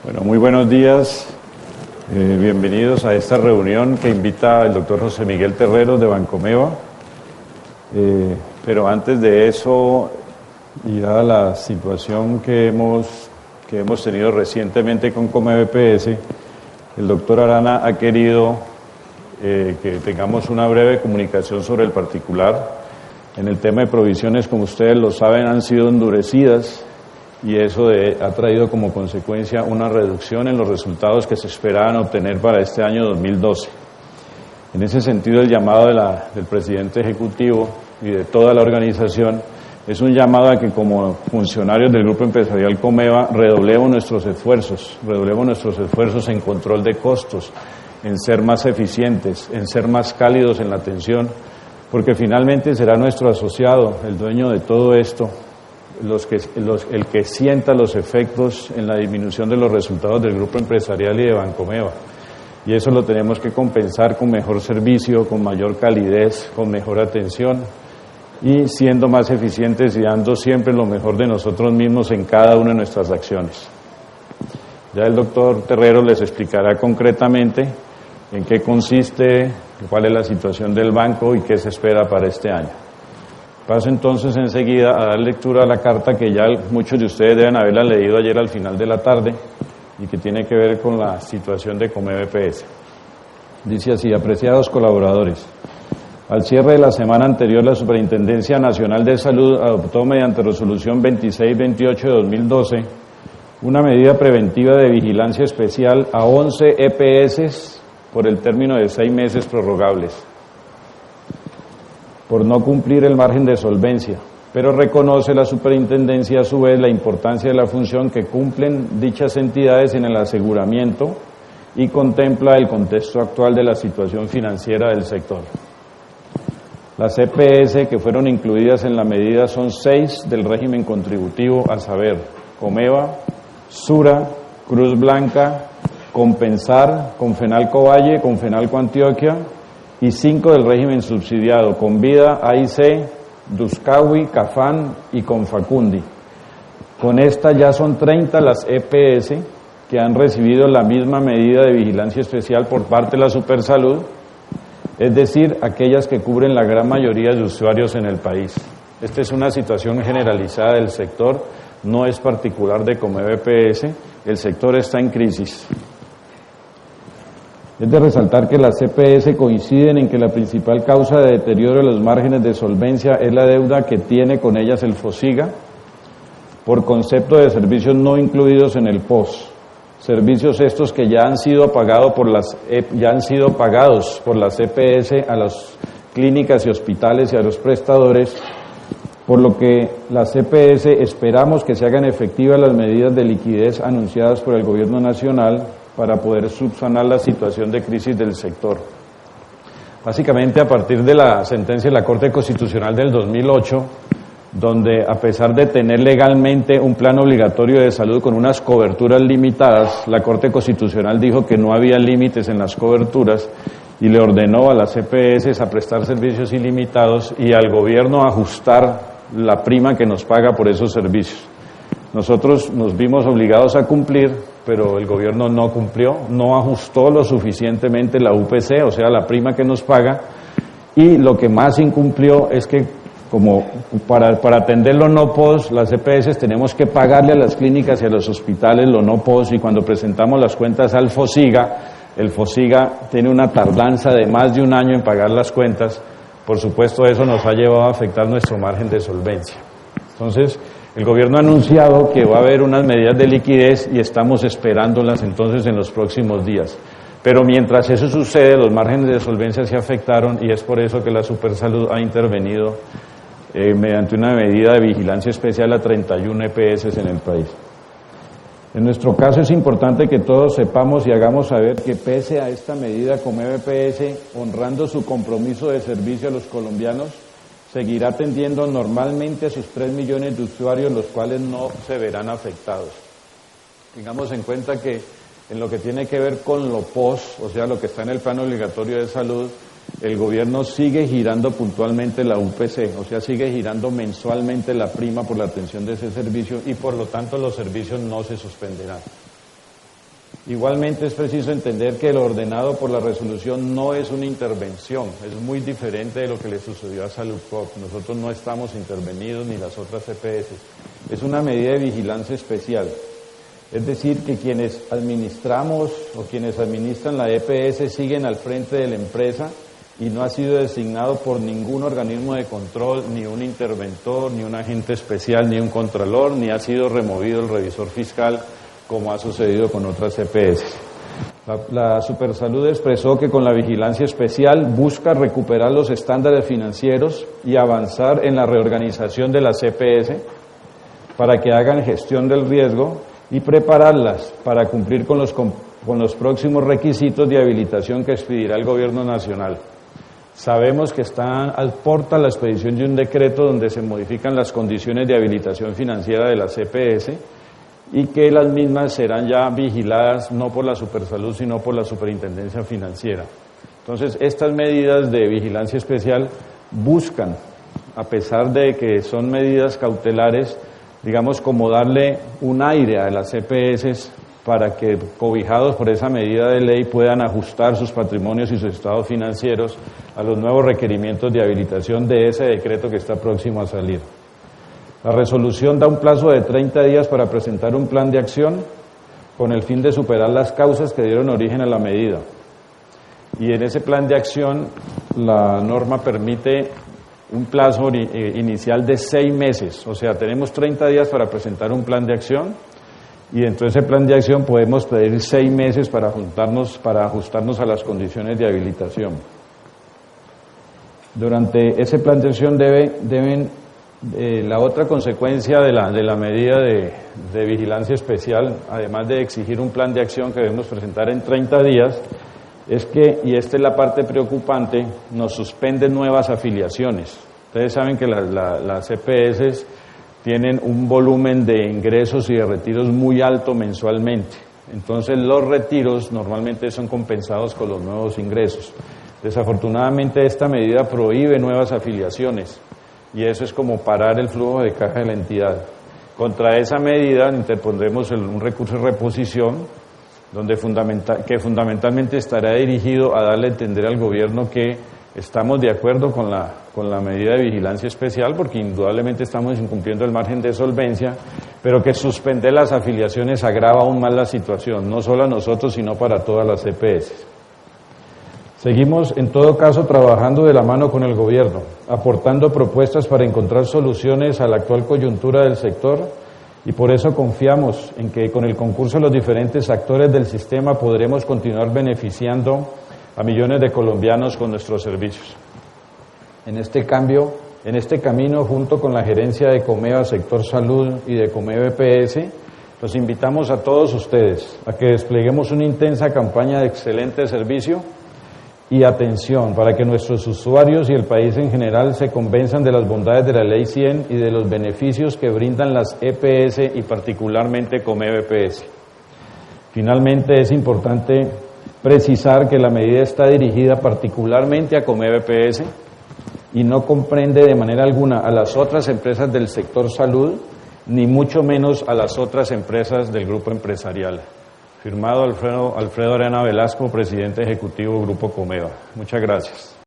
Bueno, muy buenos días. Bienvenidos a esta reunión que invita el doctor José Miguel Terreros de Bancomeva. Pero antes de eso, y dada la situación que hemos tenido recientemente con COMEBPS, el doctor Arana ha querido que tengamos una breve comunicación sobre el particular. En el tema de provisiones, como ustedes lo saben, han sido endurecidas y eso ha traído como consecuencia una reducción en los resultados que se esperaban obtener para este año 2012. En ese sentido, el llamado del presidente ejecutivo y de toda la organización es un llamado a que como funcionarios del Grupo Empresarial Comeva redoblemos nuestros esfuerzos en control de costos, en ser más eficientes, en ser más cálidos en la atención, porque finalmente será nuestro asociado, el dueño de todo esto, el que sienta los efectos en la disminución de los resultados del Grupo Empresarial y de Bancomeva. Y eso lo tenemos que compensar con mejor servicio, con mayor calidez, con mejor atención y siendo más eficientes y dando siempre lo mejor de nosotros mismos en cada una de nuestras acciones. Ya el doctor Terreros les explicará concretamente en qué consiste, cuál es la situación del banco y qué se espera para este año. Paso entonces enseguida a dar lectura a la carta que ya muchos de ustedes deben haberla leído ayer al final de la tarde y que tiene que ver con la situación de COMEBPS. Dice así: apreciados colaboradores, al cierre de la semana anterior, la Superintendencia Nacional de Salud adoptó mediante resolución 2628 de 2012 una medida preventiva de vigilancia especial a 11 EPS por el término de 6 meses prorrogables, por no cumplir el margen de solvencia, pero reconoce la Superintendencia a su vez la importancia de la función que cumplen dichas entidades en el aseguramiento y contempla el contexto actual de la situación financiera del sector. Las EPS que fueron incluidas en la medida son 6 del régimen contributivo, a saber, Comeva, Sura, Cruz Blanca, Compensar, Confenalco Valle, Confenalco Antioquia, y 5 del régimen subsidiado, Convida, AIC, Duscawi, Cafán y Confacundi. Con esta ya son 30 las EPS que han recibido la misma medida de vigilancia especial por parte de la Supersalud, es decir, aquellas que cubren la gran mayoría de usuarios en el país. Esta es una situación generalizada del sector, no es particular de COMEBPS, el sector está en crisis. Es de resaltar que las EPS coinciden en que la principal causa de deterioro de los márgenes de solvencia es la deuda que tiene con ellas el FOSIGA por concepto de servicios no incluidos en el POS. Servicios estos que ya han sido pagados por las EPS a las clínicas y hospitales y a los prestadores, por lo que las EPS esperamos que se hagan efectivas las medidas de liquidez anunciadas por el Gobierno Nacional para poder subsanar la situación de crisis del sector. Básicamente, a partir de la sentencia de la Corte Constitucional del 2008, donde a pesar de tener legalmente un plan obligatorio de salud con unas coberturas limitadas, la Corte Constitucional dijo que no había límites en las coberturas y le ordenó a las EPS a prestar servicios ilimitados y al gobierno a ajustar la prima que nos paga por esos servicios. Nosotros nos vimos obligados a cumplir, pero el gobierno no cumplió, no ajustó lo suficientemente la UPC, o sea, la prima que nos paga, y lo que más incumplió es que como para atender lo no POS, las EPS tenemos que pagarle a las clínicas y a los hospitales lo no POS, y cuando presentamos las cuentas al FOSIGA, el FOSIGA tiene una tardanza de más de un año en pagar las cuentas. Por supuesto, eso nos ha llevado a afectar nuestro margen de solvencia. Entonces, el gobierno ha anunciado que va a haber unas medidas de liquidez y estamos esperándolas entonces en los próximos días. Pero mientras eso sucede, los márgenes de solvencia se afectaron y es por eso que la Supersalud ha intervenido mediante una medida de vigilancia especial a 31 EPS en el país. En nuestro caso es importante que todos sepamos y hagamos saber que pese a esta medida, COMEBPS, honrando su compromiso de servicio a los colombianos, seguirá atendiendo normalmente a sus 3 millones de usuarios, los cuales no se verán afectados. Tengamos en cuenta que en lo que tiene que ver con lo POS, o sea, lo que está en el plan obligatorio de salud, el gobierno sigue girando puntualmente la UPC, o sea, sigue girando mensualmente la prima por la atención de ese servicio y por lo tanto los servicios no se suspenderán. Igualmente es preciso entender que lo ordenado por la resolución no es una intervención, es muy diferente de lo que le sucedió a Saludcop. Nosotros no estamos intervenidos ni las otras EPS. Es una medida de vigilancia especial. Es decir, que quienes administramos o quienes administran la EPS siguen al frente de la empresa y no ha sido designado por ningún organismo de control, ni un interventor, ni un agente especial, ni un contralor, ni ha sido removido el revisor fiscal, como ha sucedido con otras EPS. La Supersalud expresó que con la vigilancia especial busca recuperar los estándares financieros y avanzar en la reorganización de las EPS para que hagan gestión del riesgo y prepararlas para cumplir con los próximos requisitos de habilitación que expedirá el Gobierno Nacional. Sabemos que está al porta la expedición de un decreto donde se modifican las condiciones de habilitación financiera de las EPS y que las mismas serán ya vigiladas no por la Supersalud, sino por la Superintendencia Financiera. Entonces, estas medidas de vigilancia especial buscan, a pesar de que son medidas cautelares, digamos, como darle un aire a las EPS para que, cobijados por esa medida de ley, puedan ajustar sus patrimonios y sus estados financieros a los nuevos requerimientos de habilitación de ese decreto que está próximo a salir. La resolución da un plazo de 30 días para presentar un plan de acción con el fin de superar las causas que dieron origen a la medida. Y en ese plan de acción, la norma permite un plazo inicial de 6 meses, o sea, tenemos 30 días para presentar un plan de acción y dentro de ese plan de acción podemos pedir 6 meses para ajustarnos a las condiciones de habilitación. Durante ese plan de acción la otra consecuencia de la medida de vigilancia especial, además de exigir un plan de acción que debemos presentar en 30 días, es que, y esta es la parte preocupante, nos suspenden nuevas afiliaciones. Ustedes saben que las EPS tienen un volumen de ingresos y de retiros muy alto mensualmente. Entonces los retiros normalmente son compensados con los nuevos ingresos. Desafortunadamente esta medida prohíbe nuevas afiliaciones y eso es como parar el flujo de caja de la entidad. Contra esa medida interpondremos un recurso de reposición que fundamentalmente estará dirigido a darle a entender al gobierno que estamos de acuerdo con la medida de vigilancia especial, porque indudablemente estamos incumpliendo el margen de solvencia, pero que suspender las afiliaciones agrava aún más la situación, no solo a nosotros, sino para todas las EPS. Seguimos, en todo caso, trabajando de la mano con el gobierno, aportando propuestas para encontrar soluciones a la actual coyuntura del sector, y por eso confiamos en que con el concurso de los diferentes actores del sistema podremos continuar beneficiando a millones de colombianos con nuestros servicios. En este camino, junto con la gerencia de Comeva Sector Salud y de Comeva EPS, los invitamos a todos ustedes a que despleguemos una intensa campaña de excelente servicio y atención para que nuestros usuarios y el país en general se convenzan de las bondades de la Ley 100 y de los beneficios que brindan las EPS y particularmente Comeva EPS. Finalmente, es importante precisar que la medida está dirigida particularmente a Comeva EPS y no comprende de manera alguna a las otras empresas del sector salud, ni mucho menos a las otras empresas del grupo empresarial. Firmado Alfredo Arana Velasco, presidente ejecutivo Grupo Comeva. Muchas gracias.